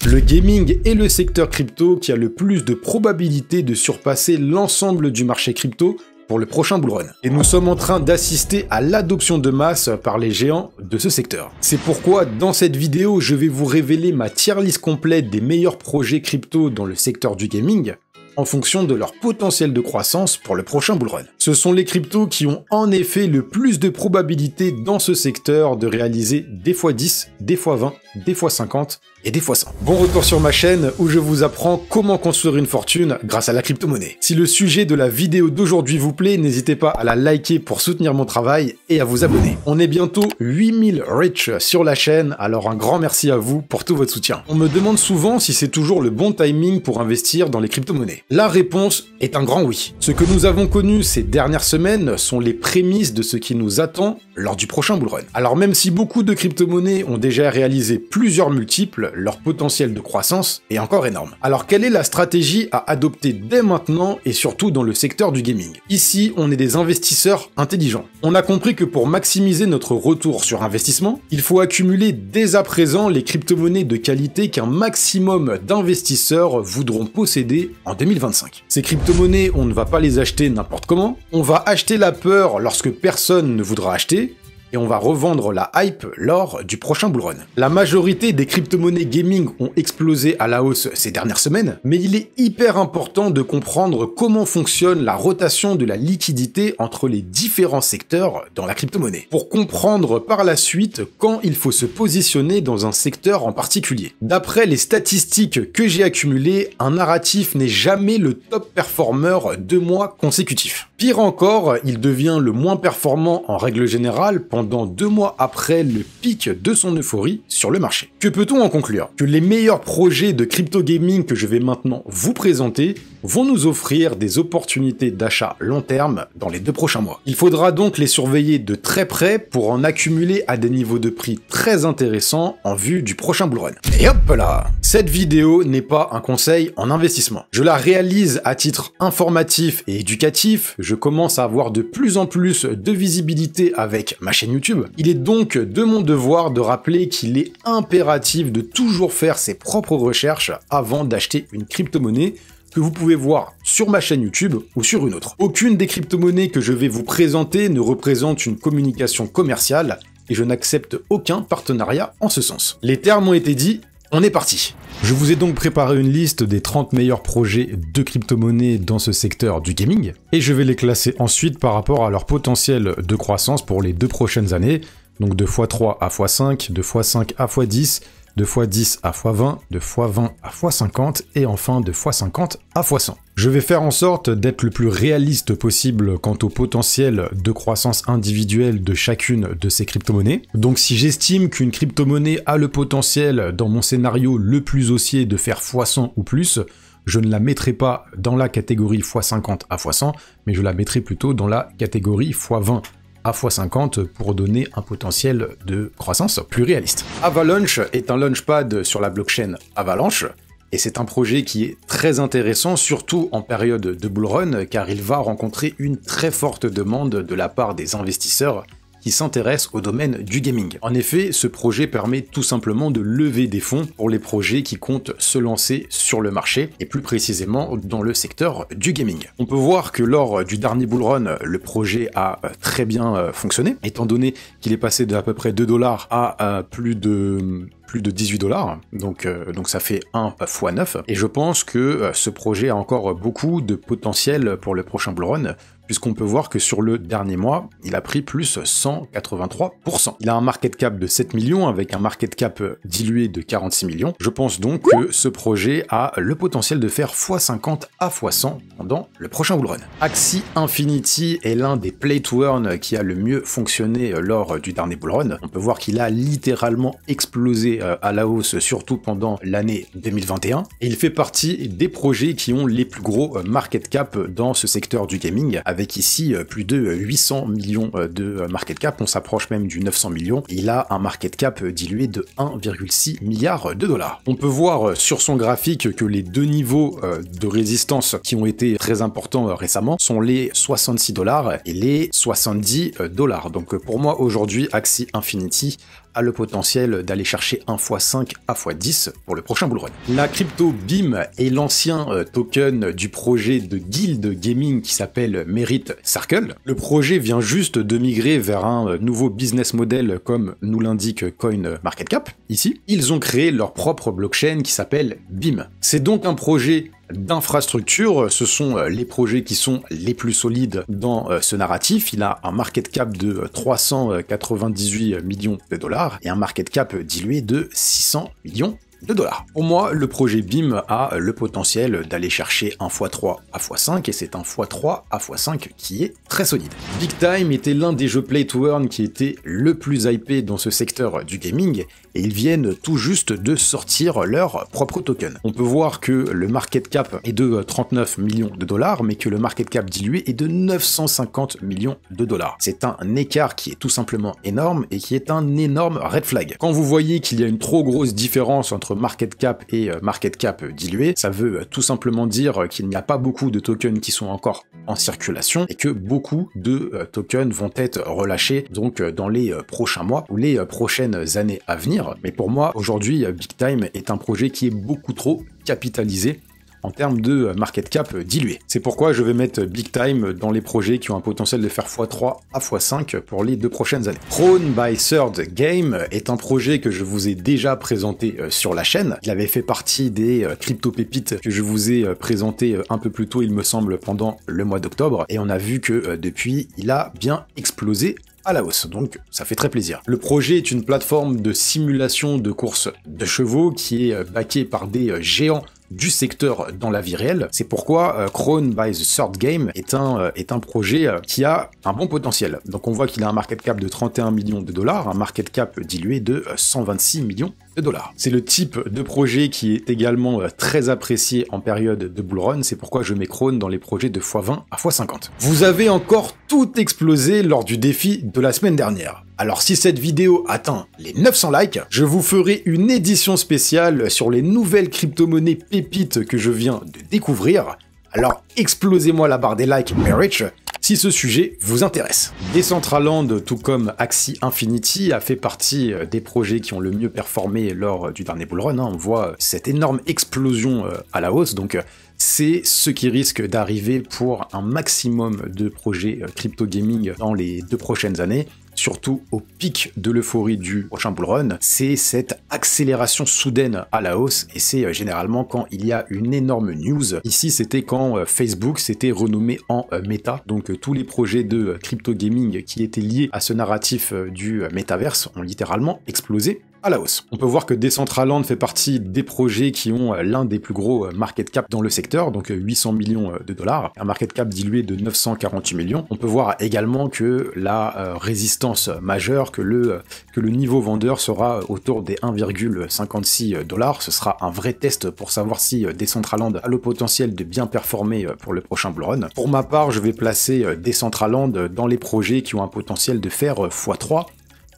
Le gaming est le secteur crypto qui a le plus de probabilité de surpasser l'ensemble du marché crypto pour le prochain bull run. Et nous sommes en train d'assister à l'adoption de masse par les géants de ce secteur. C'est pourquoi dans cette vidéo, je vais vous révéler ma tier list complète des meilleurs projets crypto dans le secteur du gaming, en fonction de leur potentiel de croissance pour le prochain bull run. Ce sont les cryptos qui ont en effet le plus de probabilité dans ce secteur de réaliser des fois 10, des fois 20, des fois 50 et des fois 100. Bon retour sur ma chaîne où je vous apprends comment construire une fortune grâce à la crypto-monnaie. Si le sujet de la vidéo d'aujourd'hui vous plaît, n'hésitez pas à la liker pour soutenir mon travail et à vous abonner. On est bientôt 8000 rich sur la chaîne, alors un grand merci à vous pour tout votre soutien. On me demande souvent si c'est toujours le bon timing pour investir dans les crypto-monnaies. La réponse est un grand oui. Ce que nous avons connu ces dernières semaines sont les prémices de ce qui nous attend lors du prochain bull run. Alors même si beaucoup de crypto-monnaies ont déjà réalisé plusieurs multiples, leur potentiel de croissance est encore énorme. Alors quelle est la stratégie à adopter dès maintenant et surtout dans le secteur du gaming? Ici, on est des investisseurs intelligents. On a compris que pour maximiser notre retour sur investissement, il faut accumuler dès à présent les crypto-monnaies de qualité qu'un maximum d'investisseurs voudront posséder en 2025. Ces crypto-monnaies, on ne va pas les acheter n'importe comment, on va acheter la peur lorsque personne ne voudra acheter, et on va revendre la hype lors du prochain bull run. La majorité des crypto-monnaies gaming ont explosé à la hausse ces dernières semaines, mais il est hyper important de comprendre comment fonctionne la rotation de la liquidité entre les différents secteurs dans la crypto-monnaie, pour comprendre par la suite quand il faut se positionner dans un secteur en particulier. D'après les statistiques que j'ai accumulées, un narratif n'est jamais le top performer 2 mois consécutifs. Pire encore, il devient le moins performant en règle générale pendant 2 mois après le pic de son euphorie sur le marché. Que peut-on en conclure? Que les meilleurs projets de crypto gaming que je vais maintenant vous présenter vont nous offrir des opportunités d'achat long terme dans les 2 prochains mois. Il faudra donc les surveiller de très près pour en accumuler à des niveaux de prix très intéressants en vue du prochain bull run. Et hop là! Cette vidéo n'est pas un conseil en investissement. Je la réalise à titre informatif et éducatif, je commence à avoir de plus en plus de visibilité avec ma chaîne YouTube. Il est donc de mon devoir de rappeler qu'il est impératif de toujours faire ses propres recherches avant d'acheter une crypto-monnaie que vous pouvez voir sur ma chaîne YouTube ou sur une autre. Aucune des crypto-monnaies que je vais vous présenter ne représente une communication commerciale et je n'accepte aucun partenariat en ce sens. Les termes ont été dits, on est parti. Je vous ai donc préparé une liste des 30 meilleurs projets de crypto-monnaies dans ce secteur du gaming et je vais les classer ensuite par rapport à leur potentiel de croissance pour les 2 prochaines années, donc de x3 à x5, de x5 à x10, de x10 à x20, de x20 à x50 et enfin de x50 à x100. Je vais faire en sorte d'être le plus réaliste possible quant au potentiel de croissance individuelle de chacune de ces crypto-monnaies. Donc si j'estime qu'une crypto-monnaie a le potentiel dans mon scénario le plus haussier de faire x100 ou plus, je ne la mettrai pas dans la catégorie x50 à x100, mais je la mettrai plutôt dans la catégorie x20 à x50 pour donner un potentiel de croissance plus réaliste. Avalanche est un launchpad sur la blockchain Avalanche, et c'est un projet qui est très intéressant, surtout en période de bull run, car il va rencontrer une très forte demande de la part des investisseurs qui s'intéressent au domaine du gaming. En effet, ce projet permet tout simplement de lever des fonds pour les projets qui comptent se lancer sur le marché, et plus précisément dans le secteur du gaming. On peut voir que lors du dernier bull run, le projet a très bien fonctionné, étant donné qu'il est passé de à peu près 2 $ à plus de 18 $, donc ça fait 1 x 9, et je pense que ce projet a encore beaucoup de potentiel pour le prochain bull run, puisqu'on peut voir que sur le dernier mois, il a pris plus 183%. Il a un market cap de 7 millions avec un market cap dilué de 46 millions. Je pense donc que ce projet a le potentiel de faire x50 à x100 pendant le prochain bull run. Axie Infinity est l'un des play to earn qui a le mieux fonctionné lors du dernier bull run. On peut voir qu'il a littéralement explosé à la hausse, surtout pendant l'année 2021. Et il fait partie des projets qui ont les plus gros market cap dans ce secteur du gaming, avec ici plus de 800 millions de market cap, on s'approche même du 900 millions, et il a un market cap dilué de 1,6 milliard de $. On peut voir sur son graphique que les 2 niveaux de résistance qui ont été très importants récemment sont les 66 $ et les 70 $. Donc pour moi aujourd'hui, Axie Infinity a le potentiel d'aller chercher 1 x 5 à x 10 pour le prochain bull run. La crypto BIM est l'ancien token du projet de guild gaming qui s'appelle Merit Circle. Le projet vient juste de migrer vers un nouveau business model comme nous l'indique CoinMarketCap. Ici, ils ont créé leur propre blockchain qui s'appelle BIM. C'est donc un projet d'infrastructure, ce sont les projets qui sont les plus solides dans ce narratif. Il a un market cap de 398 millions de dollars et un market cap dilué de 600 millions de dollars. Pour moi, le projet BIM a le potentiel d'aller chercher 1 x 3 à x 5 et c'est 1 x 3 à x 5 qui est très solide. Big Time était l'un des jeux Play to Earn qui était le plus hypé dans ce secteur du gaming et ils viennent tout juste de sortir leur propre token. On peut voir que le market cap est de 39 millions de dollars mais que le market cap dilué est de 950 millions de dollars. C'est un écart qui est tout simplement énorme et qui est un énorme red flag. Quand vous voyez qu'il y a une trop grosse différence entre market cap et market cap dilué, ça veut tout simplement dire qu'il n'y a pas beaucoup de tokens qui sont encore en circulation et que beaucoup de tokens vont être relâchés donc dans les prochains mois ou les prochaines années à venir. Mais pour moi, aujourd'hui, Big Time est un projet qui est beaucoup trop capitalisé en termes de market cap dilué. C'est pourquoi je vais mettre Big Time dans les projets qui ont un potentiel de faire x3 à x5 pour les 2 prochaines années. Crown by Third Game est un projet que je vous ai déjà présenté sur la chaîne. Il avait fait partie des crypto-pépites que je vous ai présenté un peu plus tôt, il me semble, pendant le mois d'octobre. Et on a vu que depuis, il a bien explosé à la hausse, donc ça fait très plaisir. Le projet est une plateforme de simulation de course de chevaux qui est backée par des géants du secteur dans la vie réelle. C'est pourquoi Crown by the Third Game est un projet qui a un bon potentiel. Donc on voit qu'il a un market cap de 31 millions de dollars, un market cap dilué de 126 millions de dollars. C'est le type de projet qui est également très apprécié en période de bull run, c'est pourquoi je mets Crown dans les projets de x20 à x50. Vous avez encore tout explosé lors du défi de la semaine dernière. Alors si cette vidéo atteint les 900 likes, je vous ferai une édition spéciale sur les nouvelles crypto-monnaies pépites que je viens de découvrir. Alors explosez-moi la barre des likes, mes rich, si ce sujet vous intéresse. Decentraland, tout comme Axie Infinity, a fait partie des projets qui ont le mieux performé lors du dernier bull run. On voit cette énorme explosion à la hausse, donc c'est ce qui risque d'arriver pour un maximum de projets crypto gaming dans les 2 prochaines années. Surtout au pic de l'euphorie du prochain bull run, c'est cette accélération soudaine à la hausse et c'est généralement quand il y a une énorme news. Ici, c'était quand Facebook s'était renommé en Meta, donc tous les projets de crypto gaming qui étaient liés à ce narratif du métaverse ont littéralement explosé à la hausse. On peut voir que Decentraland fait partie des projets qui ont l'un des plus gros market cap dans le secteur, donc 800 millions de dollars, un market cap dilué de 948 millions. On peut voir également que la résistance majeure, que le niveau vendeur sera autour des 1,56 $. Ce sera un vrai test pour savoir si Decentraland a le potentiel de bien performer pour le prochain bull run. Pour ma part, je vais placer Decentraland dans les projets qui ont un potentiel de faire x3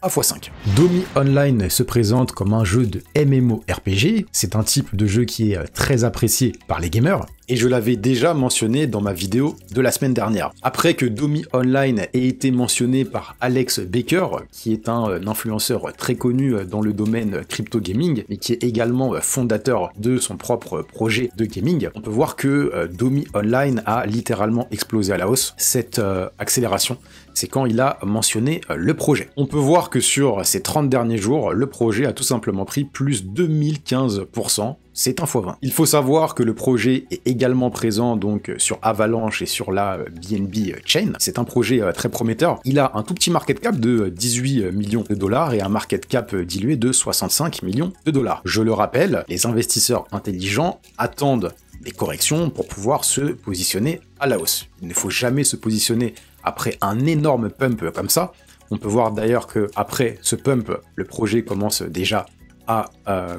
à x5. Domi Online se présente comme un jeu de MMORPG, c'est un type de jeu qui est très apprécié par les gamers, et je l'avais déjà mentionné dans ma vidéo de la semaine dernière. Après que Domi Online ait été mentionné par Alex Baker, qui est un influenceur très connu dans le domaine crypto gaming, et qui est également fondateur de son propre projet de gaming, on peut voir que Domi Online a littéralement explosé à la hausse. Cette accélération, c'est quand il a mentionné le projet. On peut voir que sur ces 30 derniers jours, le projet a tout simplement pris plus 2015%. C'est un x20. Il faut savoir que le projet est également présent donc sur Avalanche et sur la BNB Chain. C'est un projet très prometteur. Il a un tout petit market cap de 18 millions de dollars et un market cap dilué de 65 millions de dollars. Je le rappelle, les investisseurs intelligents attendent des corrections pour pouvoir se positionner à la hausse. Il ne faut jamais se positionner après un énorme pump comme ça. On peut voir d'ailleurs qu'après ce pump, le projet commence déjà à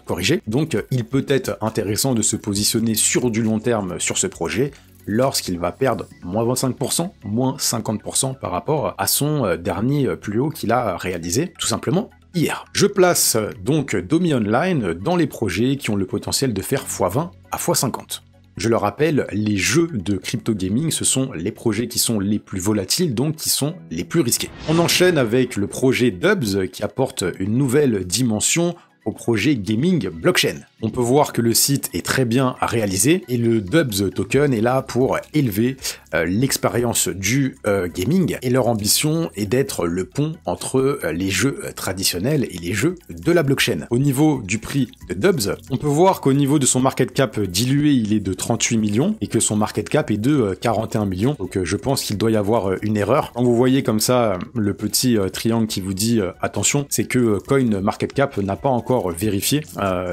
corriger. Donc il peut être intéressant de se positionner sur du long terme sur ce projet lorsqu'il va perdre moins 25%, moins 50% par rapport à son dernier plus haut qu'il a réalisé tout simplement hier. Je place donc Domi Online dans les projets qui ont le potentiel de faire x20 à x50. Je le rappelle, les jeux de crypto gaming, ce sont les projets qui sont les plus volatiles, donc qui sont les plus risqués. On enchaîne avec le projet Dubs qui apporte une nouvelle dimension au projet gaming blockchain. On peut voir que le site est très bien réalisé et le Dubs token est là pour élever l'expérience du gaming, et leur ambition est d'être le pont entre les jeux traditionnels et les jeux de la blockchain. Au niveau du prix de Dubs, on peut voir qu'au niveau de son market cap dilué, il est de 38 millions et que son market cap est de 41 millions. Donc je pense qu'il doit y avoir une erreur. Quand vous voyez comme ça le petit triangle qui vous dit attention, c'est que CoinMarketCap n'a pas encore vérifié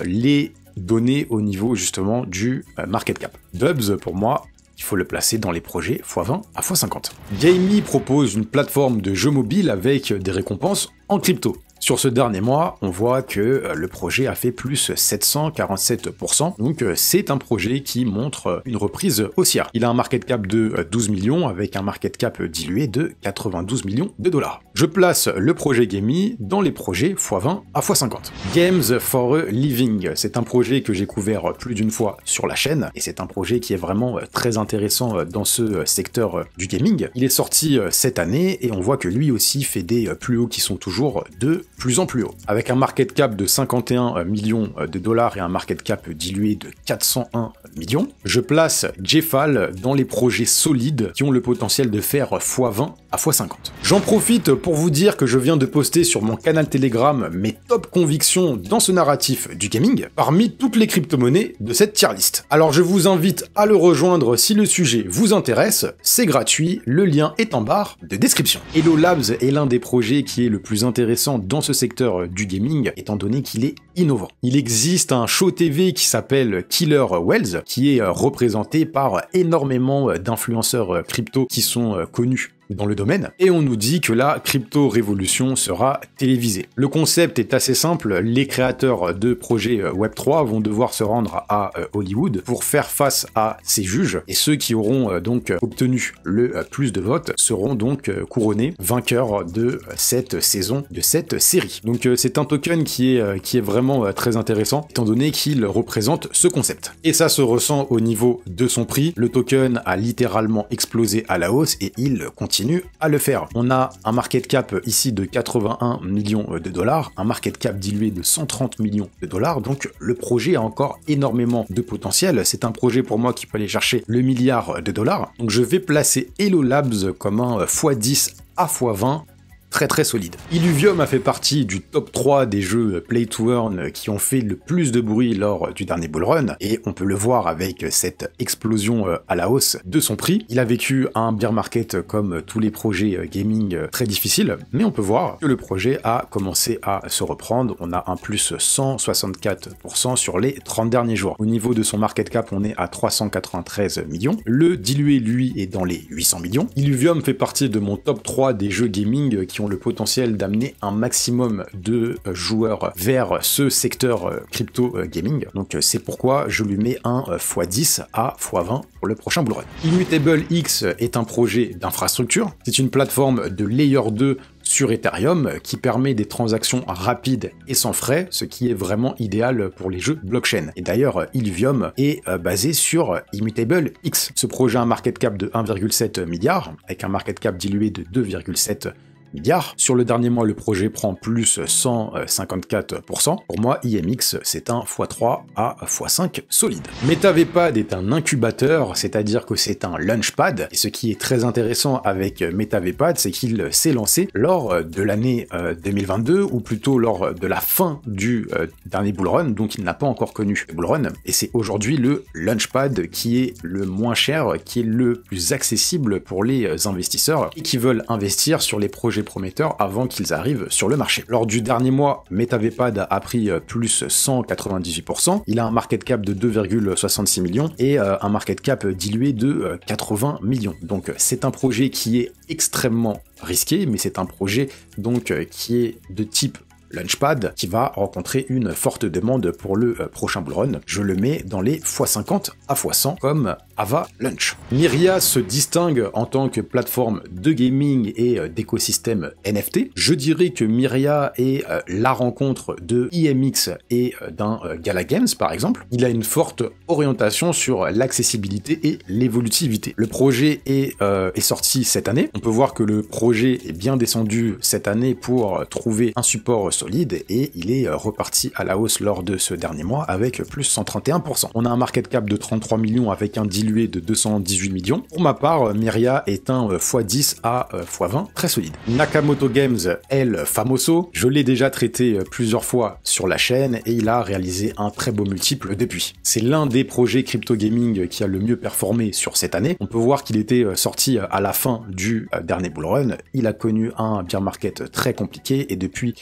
les données au niveau justement du market cap. Dubs, pour moi, il faut le placer dans les projets x20 à x50. Gamee propose une plateforme de jeux mobile avec des récompenses en crypto. Sur ce dernier mois, on voit que le projet a fait plus 747%, donc c'est un projet qui montre une reprise haussière. Il a un market cap de 12 millions avec un market cap dilué de 92 millions de dollars. Je place le projet Gamee dans les projets x20 à x50. Games for a Living, c'est un projet que j'ai couvert plus d'une fois sur la chaîne, et c'est un projet qui est vraiment très intéressant dans ce secteur du gaming. Il est sorti cette année, et on voit que lui aussi fait des plus hauts qui sont toujours de plus en plus haut. Avec un market cap de 51 millions de dollars et un market cap dilué de 401 millions, je place Jeffal dans les projets solides qui ont le potentiel de faire x20 à x50. J'en profite pour vous dire que je viens de poster sur mon canal Telegram mes top convictions dans ce narratif du gaming parmi toutes les crypto-monnaies de cette tier list. Alors je vous invite à le rejoindre si le sujet vous intéresse, c'est gratuit, le lien est en barre de description. Hello Labs est l'un des projets qui est le plus intéressant dans ce secteur du gaming, étant donné qu'il est innovant. Il existe un show TV qui s'appelle Killer Wells, qui est représenté par énormément d'influenceurs crypto qui sont connus dans le domaine, et on nous dit que la crypto-révolution sera télévisée. Le concept est assez simple, les créateurs de projets Web3 vont devoir se rendre à Hollywood pour faire face à ces juges, et ceux qui auront donc obtenu le plus de votes seront donc couronnés vainqueurs de cette saison, de cette série. Donc c'est un token qui est vraiment très intéressant, étant donné qu'il représente ce concept. Et ça se ressent au niveau de son prix, le token a littéralement explosé à la hausse, et il continue à le faire. On a un market cap ici de 81 millions de dollars, un market cap dilué de 130 millions de dollars, donc le projet a encore énormément de potentiel. C'est un projet pour moi qui peut aller chercher le milliard de dollars. Donc je vais placer Hello Labs comme un x10 à x20 très solide. Illuvium a fait partie du top 3 des jeux Play to Earn qui ont fait le plus de bruit lors du dernier bull run, et on peut le voir avec cette explosion à la hausse de son prix. Il a vécu un bear market comme tous les projets gaming très difficiles, mais on peut voir que le projet a commencé à se reprendre. On a un plus 164% sur les 30 derniers jours. Au niveau de son market cap, on est à 393 millions. Le dilué, lui, est dans les 800 millions. Illuvium fait partie de mon top 3 des jeux gaming qui ont le potentiel d'amener un maximum de joueurs vers ce secteur crypto gaming. Donc c'est pourquoi je lui mets un x10 à x20 pour le prochain bull run. Immutable X est un projet d'infrastructure. C'est une plateforme de layer 2 sur Ethereum qui permet des transactions rapides et sans frais, ce qui est vraiment idéal pour les jeux blockchain. Et d'ailleurs, Illuvium est basé sur Immutable X. Ce projet a un market cap de 1,7 milliard, avec un market cap dilué de 2,7 milliards. Sur le dernier mois, le projet prend plus 154%. Pour moi, IMX, c'est un x3 à x5 solide. MetaVPad est un incubateur, c'est-à-dire que c'est un launchpad. Et ce qui est très intéressant avec MetaVPad, c'est qu'il s'est lancé lors de l'année 2022, ou plutôt lors de la fin du dernier bull run, donc il n'a pas encore connu le bull run. Et c'est aujourd'hui le launchpad qui est le moins cher, qui est le plus accessible pour les investisseurs et qui veulent investir sur les projets prometteurs avant qu'ils arrivent sur le marché. Lors du dernier mois, MetaVPad a pris plus 198%, il a un market cap de 2,66 millions et un market cap dilué de 80 millions. Donc c'est un projet qui est extrêmement risqué, mais c'est un projet donc qui est de type Launchpad qui va rencontrer une forte demande pour le prochain bull run. Je le mets dans les x50 à x100 comme Avalanche. Myria se distingue en tant que plateforme de gaming et d'écosystème NFT. Je dirais que Myria est la rencontre de IMX et d'un Gala Games par exemple. Il a une forte orientation sur l'accessibilité et l'évolutivité. Le projet est sorti cette année. On peut voir que le projet est bien descendu cette année pour trouver un support solide et il est reparti à la hausse lors de ce dernier mois avec plus 131%. On a un market cap de 33 millions avec un dilué de 218 millions. Pour ma part, Myria est un x10 à x20 très solide. Nakamoto Games, elle, famoso, je l'ai déjà traité plusieurs fois sur la chaîne et il a réalisé un très beau multiple depuis. C'est l'un des projets crypto gaming qui a le mieux performé sur cette année. On peut voir qu'il était sorti à la fin du dernier bull run. Il a connu un bear market très compliqué et depuis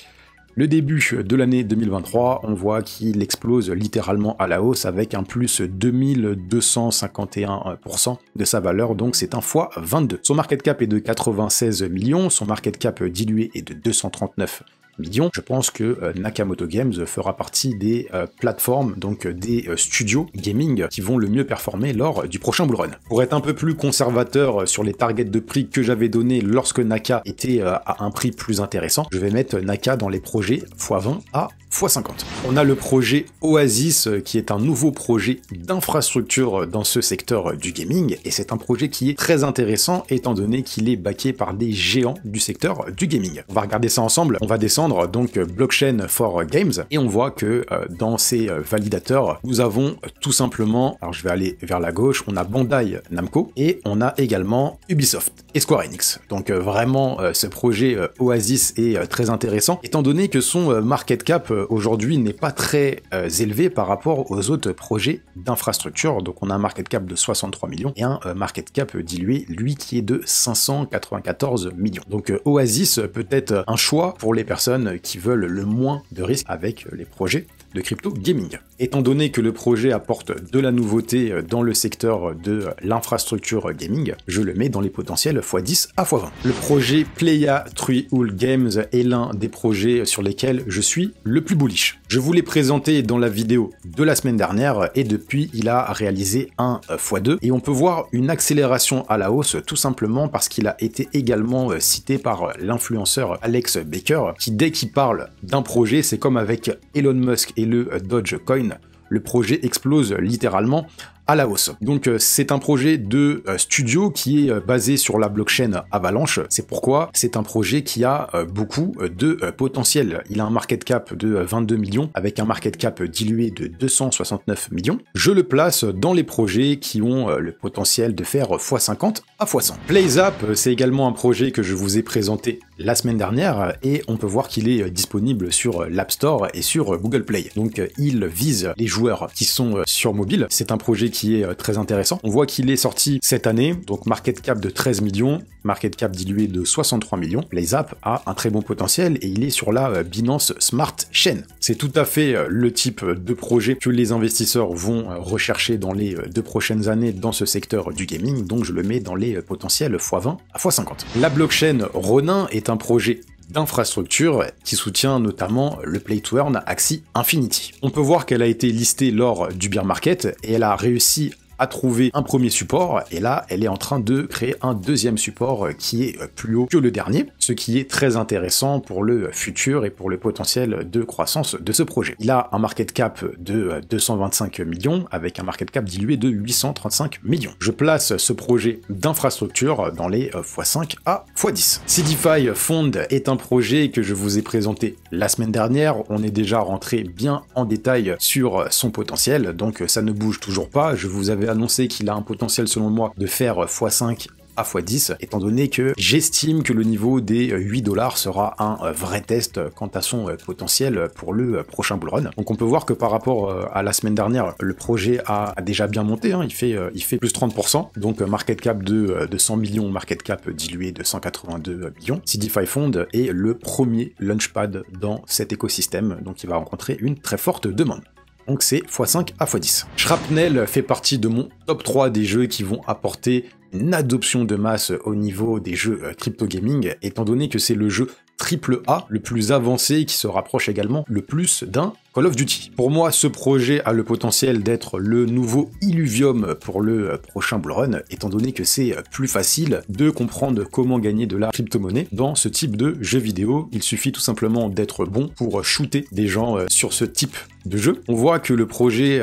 le début de l'année 2023, on voit qu'il explose littéralement à la hausse avec un plus 2251% de sa valeur, donc c'est un x22. Son market cap est de 96 millions, son market cap dilué est de 239 millions. Je pense que Nakamoto Games fera partie des plateformes, donc des studios gaming qui vont le mieux performer lors du prochain bull run. Pour être un peu plus conservateur sur les targets de prix que j'avais donnés lorsque Naka était à un prix plus intéressant, je vais mettre Naka dans les projets x20 à x50. On a le projet Oasis qui est un nouveau projet d'infrastructure dans ce secteur du gaming et c'est un projet qui est très intéressant étant donné qu'il est backé par des géants du secteur du gaming. On va regarder ça ensemble, on va descendre donc Blockchain for Games et on voit que dans ces validateurs nous avons tout simplement, alors je vais aller vers la gauche, on a Bandai Namco et on a également Ubisoft et Square Enix. Donc vraiment ce projet Oasis est très intéressant étant donné que son market cap aujourd'hui n'est pas très élevé par rapport aux autres projets d'infrastructure. Donc on a un market cap de 63 millions et un market cap dilué lui qui est de 594 millions. Donc Oasis peut être un choix pour les personnes qui veulent le moins de risques avec les projets de crypto gaming. Étant donné que le projet apporte de la nouveauté dans le secteur de l'infrastructure gaming, je le mets dans les potentiels x10 à x20. Le projet Playa Trueul Games est l'un des projets sur lesquels je suis le plus bullish. Je vous l'ai présenté dans la vidéo de la semaine dernière et depuis il a réalisé un x2 et on peut voir une accélération à la hausse tout simplement parce qu'il a été également cité par l'influenceur Alex Baker qui dès qu'il parle d'un projet c'est comme avec Elon Musk et le Dogecoin, le projet explose littéralement à la hausse. Donc c'est un projet de studio qui est basé sur la blockchain Avalanche. C'est pourquoi c'est un projet qui a beaucoup de potentiel. Il a un market cap de 22 millions avec un market cap dilué de 269 millions. Je le place dans les projets qui ont le potentiel de faire x50 à x100. PlayZap, c'est également un projet que je vous ai présenté la semaine dernière et on peut voir qu'il est disponible sur l'App Store et sur Google Play. Donc il vise les joueurs qui sont sur mobile. C'est un projet qui est très intéressant. On voit qu'il est sorti cette année, donc market cap de 13 millions, market cap dilué de 63 millions. PlayZap a un très bon potentiel et il est sur la Binance Smart Chain. C'est tout à fait le type de projet que les investisseurs vont rechercher dans les 2 prochaines années dans ce secteur du gaming, donc je le mets dans les potentiels x20 à x50. La blockchain Ronin est un projet d'infrastructure qui soutient notamment le Play to Earn Axie Infinity. On peut voir qu'elle a été listée lors du bear market et elle a réussi à trouver un premier support et là elle est en train de créer un deuxième support qui est plus haut que le dernier, ce qui est très intéressant pour le futur et pour le potentiel de croissance de ce projet. Il a un market cap de 225 millions avec un market cap dilué de 835 millions. Je place ce projet d'infrastructure dans les x5 à x10. Seedify Fund est un projet que je vous ai présenté la semaine dernière. On est déjà rentré bien en détail sur son potentiel, donc ça ne bouge toujours pas. Je vous avais annoncé qu'il a un potentiel selon moi de faire x5 à x10, étant donné que j'estime que le niveau des 8 $ sera un vrai test quant à son potentiel pour le prochain bull run. Donc on peut voir que par rapport à la semaine dernière, le projet a déjà bien monté, hein, il fait plus 30%, donc market cap de 100 millions, market cap dilué de 182 millions. Seedify Fund est le premier launchpad dans cet écosystème, donc il va rencontrer une très forte demande. Donc c'est x5 à x10. Shrapnel fait partie de mon top 3 des jeux qui vont apporter une adoption de masse au niveau des jeux crypto gaming, étant donné que c'est le jeu AAA le plus avancé qui se rapproche également le plus d'un Call of Duty. Pour moi, ce projet a le potentiel d'être le nouveau Illuvium pour le prochain Bull Run, étant donné que c'est plus facile de comprendre comment gagner de la crypto-monnaie dans ce type de jeu vidéo. Il suffit tout simplement d'être bon pour shooter des gens sur ce type de jeu. On voit que le projet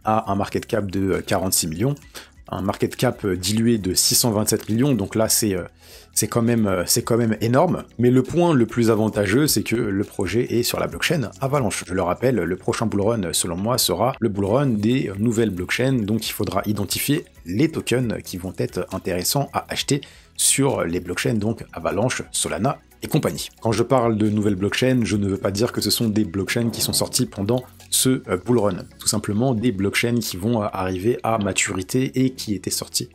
a un market cap de 46 millions, un market cap dilué de 627 millions, donc là c'est quand même énorme. Mais le point le plus avantageux, c'est que le projet est sur la blockchain Avalanche. Je le rappelle, le prochain Bull Run, selon moi, sera le Bull Run des nouvelles blockchains, donc il faudra identifier les tokens qui vont être intéressants à acheter sur les blockchains, donc Avalanche, Solana et compagnie. Quand je parle de nouvelles blockchains, je ne veux pas dire que ce sont des blockchains qui sont sorties pendant ce Bull Run. Tout simplement des blockchains qui vont arriver à maturité et qui étaient sorties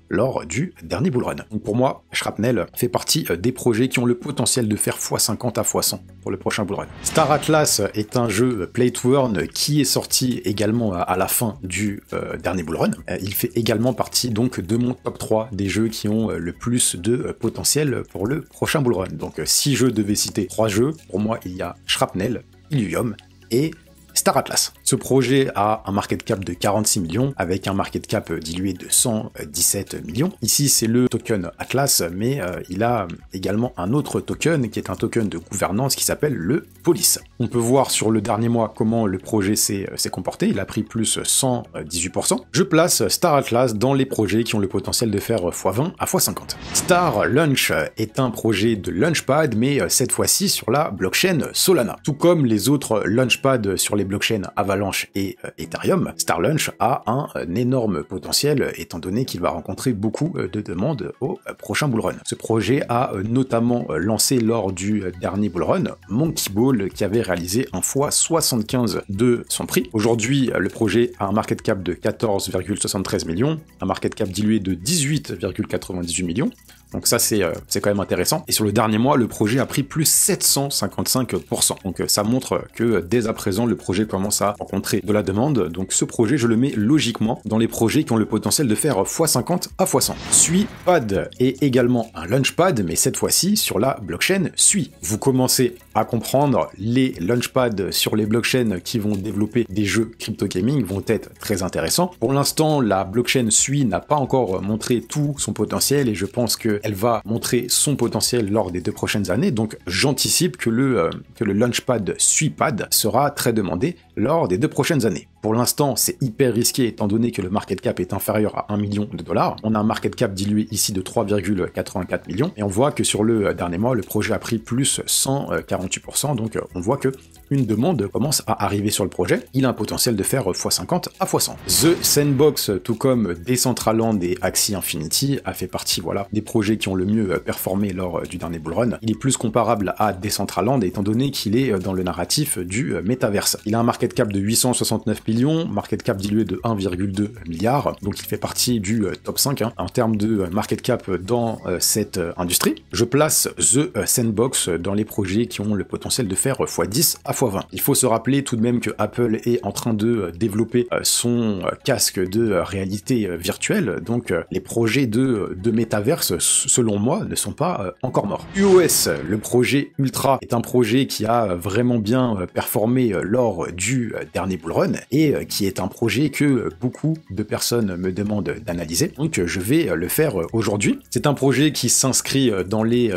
lors du dernier Bull Run. Donc pour moi, Shrapnel fait partie des projets qui ont le potentiel de faire x50 à x100 pour le prochain Bull Run. Star Atlas est un jeu play to earn qui est sorti également à la fin du dernier Bull Run. Il fait également partie donc de mon top 3 des jeux qui ont le plus de potentiel pour le prochain Bull Run. Donc si je devais citer 3 jeux, pour moi il y a Shrapnel, Illuvium et Star Atlas. Ce projet a un market cap de 46 millions avec un market cap dilué de 117 millions. Ici, c'est le token Atlas, mais il a également un autre token qui est un token de gouvernance qui s'appelle le Police. On peut voir sur le dernier mois comment le projet s'est comporté. Il a pris plus 118%. Je place Star Atlas dans les projets qui ont le potentiel de faire x20 à x50. Star Launch est un projet de Launchpad, mais cette fois-ci sur la blockchain Solana. Tout comme les autres Launchpads sur les blockchains Avalanche et Ethereum, Star Launch a un énorme potentiel étant donné qu'il va rencontrer beaucoup de demandes au prochain Bull Run. Ce projet a notamment lancé lors du dernier Bull Run Monkey Ball qui avait réalisé un x75 de son prix. Aujourd'hui, le projet a un market cap de 14,73 millions, un market cap dilué de 18,98 millions. Donc ça, c'est quand même intéressant. Et sur le dernier mois, le projet a pris plus 755%. Donc ça montre que dès à présent, le projet commence à rencontrer de la demande. Donc ce projet, je le mets logiquement dans les projets qui ont le potentiel de faire x50 à x100. SuiPad est également un launchpad, mais cette fois-ci sur la blockchain Sui. Vous commencez à comprendre, les launchpads sur les blockchains qui vont développer des jeux crypto gaming vont être très intéressants. Pour l'instant, la blockchain Sui n'a pas encore montré tout son potentiel et je pense qu'elle va montrer son potentiel lors des 2 prochaines années. Donc j'anticipe que le launchpad SuiPad sera très demandé lors des 2 prochaines années. Pour l'instant, c'est hyper risqué étant donné que le market cap est inférieur à 1 million de dollars. On a un market cap dilué ici de 3,84 millions et on voit que sur le dernier mois, le projet a pris plus 148%. Donc on voit que une demande commence à arriver sur le projet. Il a un potentiel de faire x50 à x100. The Sandbox, tout comme Decentraland et Axie Infinity, a fait partie des projets qui ont le mieux performé lors du dernier Bull Run. Il est plus comparable à Decentraland étant donné qu'il est dans le narratif du métaverse. Il a un market cap de 869 millions, market cap dilué de 1,2 milliard, donc il fait partie du top 5 en termes de market cap dans cette industrie. Je place The Sandbox dans les projets qui ont le potentiel de faire x10 à x20. Il faut se rappeler tout de même que Apple est en train de développer son casque de réalité virtuelle, donc les projets de métaverse, selon moi, ne sont pas encore morts. UOS, le projet Ultra, est un projet qui a vraiment bien performé lors du dernier Bull Run et qui est un projet que beaucoup de personnes me demandent d'analyser, donc je vais le faire aujourd'hui. C'est un projet qui s'inscrit dans les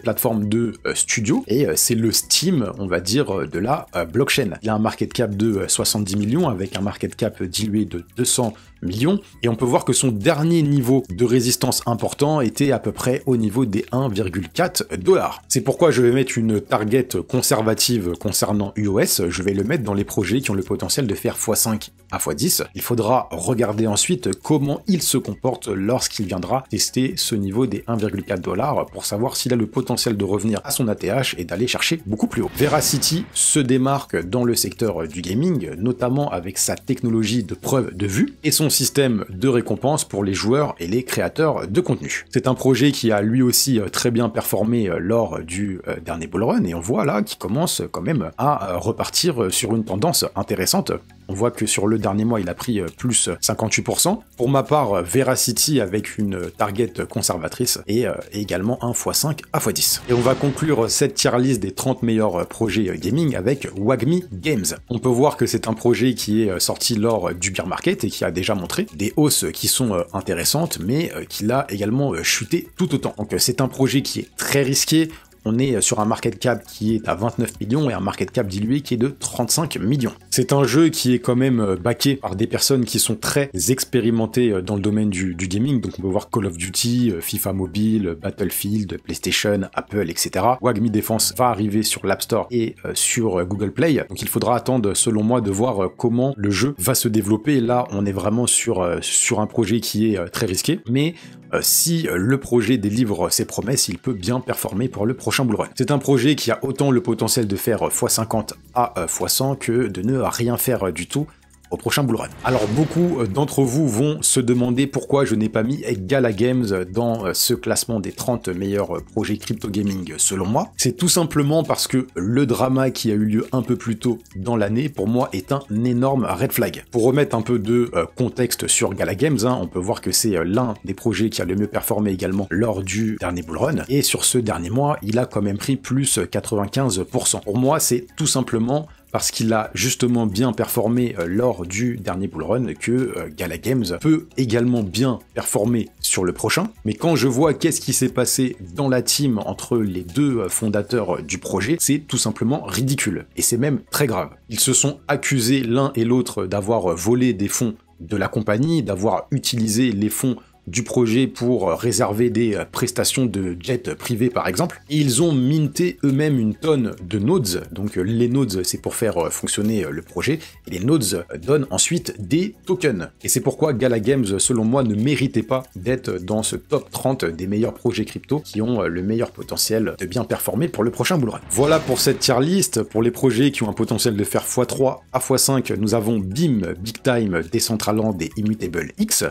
plateformes de studio et c'est le Steam, on va dire, de la blockchain. Il a un market cap de 70 millions avec un market cap dilué de 200 millions et on peut voir que son dernier niveau de résistance important était à peu près au niveau des 1,4 dollars. C'est pourquoi je vais mettre une target conservative concernant UOS, je vais le mettre dans les projets qui ont le potentiel de faire x5 à x10. Il faudra regarder ensuite comment il se comporte lorsqu'il viendra tester ce niveau des 1,4 dollars pour savoir s'il a le potentiel de revenir à son ATH et d'aller chercher beaucoup plus haut. Veracity se démarque dans le secteur du gaming, notamment avec sa technologie de preuve de vue et son système de récompense pour les joueurs et les créateurs de contenu. C'est un projet qui a lui aussi très bien performé lors du dernier Bull Run et on voit là qu'il commence quand même à repartir sur une tendance intéressante On voit que sur le dernier mois, il a pris plus 58%. Pour ma part, Veracity avec une target conservatrice et également un x5 à x10. Et on va conclure cette tier list des 30 meilleurs projets gaming avec Wagmi Games. On peut voir que c'est un projet qui est sorti lors du bear market et qui a déjà montré des hausses qui sont intéressantes, mais qui a également chuté tout autant. Donc c'est un projet qui est très risqué. On est sur un market cap qui est à 29 millions et un market cap dilué qui est de 35 millions. C'est un jeu qui est quand même backé par des personnes qui sont très expérimentées dans le domaine du gaming. Donc on peut voir Call of Duty, FIFA Mobile, Battlefield, PlayStation, Apple, etc. Wagmi Defense va arriver sur l'App Store et sur Google Play. Donc il faudra attendre, selon moi, de voir comment le jeu va se développer. Là, on est vraiment sur un projet qui est très risqué. Mais si le projet délivre ses promesses, il peut bien performer pour le prochain bull run. C'est un projet qui a autant le potentiel de faire x50 à x100 que de ne rien faire du tout au prochain bull run. Alors beaucoup d'entre vous vont se demander pourquoi je n'ai pas mis Gala Games dans ce classement des 30 meilleurs projets crypto gaming selon moi. C'est tout simplement parce que le drama qui a eu lieu un peu plus tôt dans l'année, pour moi, est un énorme red flag. Pour remettre un peu de contexte sur Gala Games, on peut voir que c'est l'un des projets qui a le mieux performé également lors du dernier bull run, et sur ce dernier mois, il a quand même pris plus 95%. Pour moi, c'est tout simplement parce qu'il a justement bien performé lors du dernier bull run que Gala Games peut également bien performer sur le prochain. Mais quand je vois qu'est-ce qui s'est passé dans la team entre les deux fondateurs du projet, c'est tout simplement ridicule. Et c'est même très grave. Ils se sont accusés l'un et l'autre d'avoir volé des fonds de la compagnie, d'avoir utilisé les fonds du projet pour réserver des prestations de jet privé par exemple. Et ils ont minté eux-mêmes une tonne de nodes, donc les nodes c'est pour faire fonctionner le projet, et les nodes donnent ensuite des tokens. Et c'est pourquoi Gala Games, selon moi, ne méritait pas d'être dans ce top 30 des meilleurs projets crypto qui ont le meilleur potentiel de bien performer pour le prochain bull run. Voilà pour cette tier list. Pour les projets qui ont un potentiel de faire x3 à x5, nous avons BIM, Big Time, Decentraland et Immutable X.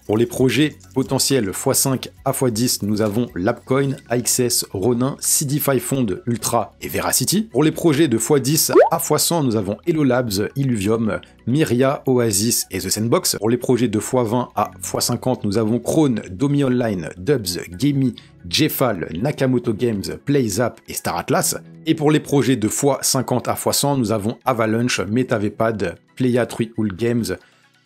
Pour les projets potentiels x5 à x10, nous avons Lapcoin, AXS, Ronin, CD5 Fund, Ultra et Veracity. Pour les projets de x10 à x100, nous avons Hello Labs, Illuvium, Myria, Oasis et The Sandbox. Pour les projets de x20 à x50, nous avons Krone, Domi Online, Dubs, Gamey, Jeffal, Nakamoto Games, PlayZap et Star Atlas. Et pour les projets de x50 à x100, nous avons Avalanche, MetaVpad, Playa Threehool Games,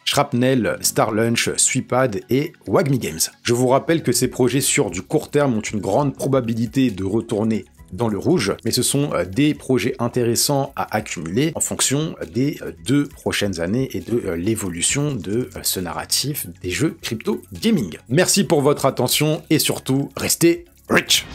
Shrapnel, Starlunch, Sweepad et Wagmi Games. Je vous rappelle que ces projets sur du court terme ont une grande probabilité de retourner dans le rouge, mais ce sont des projets intéressants à accumuler en fonction des 2 prochaines années et de l'évolution de ce narratif des jeux crypto gaming. Merci pour votre attention et surtout, restez rich!